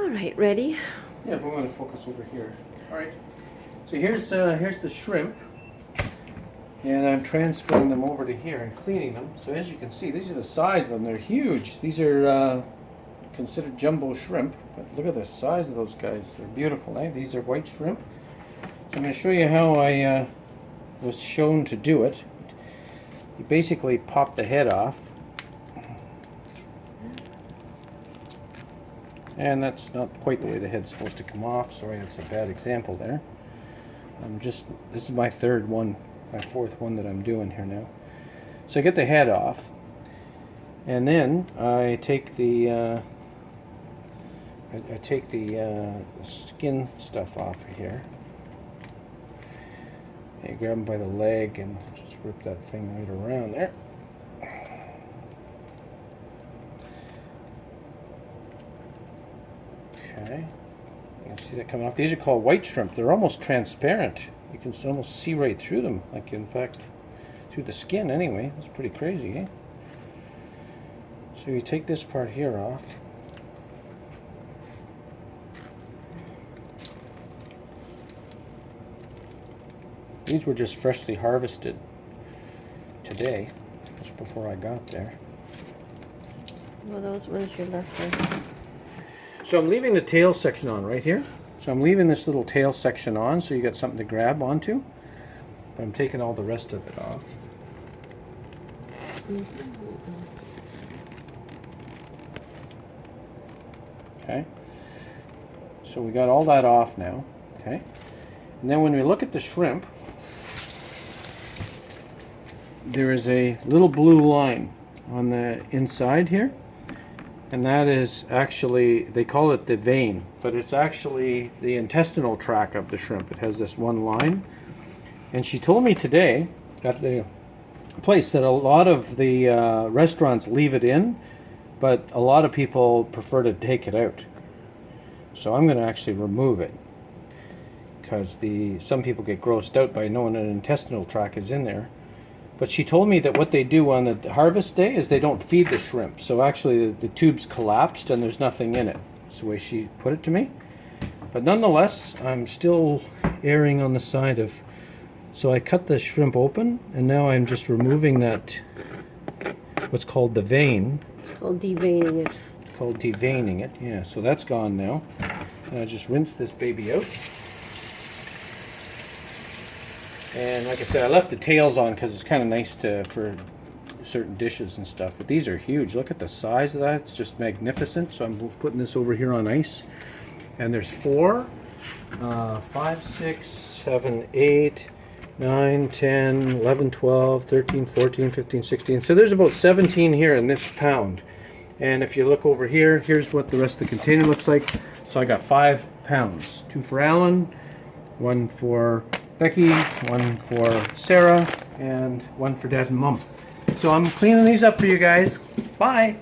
All right, ready? Yeah, if we want to focus over here. All right. So here's the shrimp, and I'm transferring them over to here and cleaning them. So as you can see, these are the size of them. They're huge. These are considered jumbo shrimp, but look at the size of those guys. They're beautiful, eh? These are white shrimp. So I'm going to show you how I was shown to do it. You basically pop the head off. And that's not quite the way the head's supposed to come off. Sorry, that's a bad example there. This is my third one, my fourth one that I'm doing here now. So I get the head off, and then I take the skin stuff off of here. You grab them by the leg and just rip that thing right around there. Okay, you can see that coming off. These are called white shrimp. They're almost transparent. You can almost see right through them, like in fact, through the skin anyway. That's pretty crazy, eh? So you take this part here off. These were just freshly harvested today, just before I got there. Well, those ones you left there. So I'm leaving the tail section on right here. So I'm leaving this little tail section on so you got something to grab onto. But I'm taking all the rest of it off. Okay. So we got all that off now. Okay. And then when we look at the shrimp, there is a little blue line on the inside here. And that is actually, they call it the vein, but it's actually the intestinal tract of the shrimp. It has this one line. And she told me today at the place that a lot of the restaurants leave it in, but a lot of people prefer to take it out. So I'm going to actually remove it, because some people get grossed out by knowing an intestinal tract is in there. But she told me that what they do on the harvest day is they don't feed the shrimp. So actually the tube's collapsed and there's nothing in it. That's the way she put it to me. But nonetheless, I'm still erring on the side of... So I cut the shrimp open, and now I'm just removing that, what's called the vein. It's called deveining it. It's called deveining it, yeah. So that's gone now. And I just rinse this baby out. And like I said, I left the tails on because it's kind of nice for certain dishes and stuff. But these are huge. Look at the size of that. It's just magnificent. So I'm putting this over here on ice. And there's 4, 5, 6, 7, 8, 9, 10, 11, 12, 13, 14, 15, 16. So there's about 17 here in this pound. And if you look over here, here's what the rest of the container looks like. So I got 5 pounds. 2 for Alan, 1 for Becky, 1 for Sarah, and 1 for Dad and Mom. So I'm cleaning these up for you guys. Bye!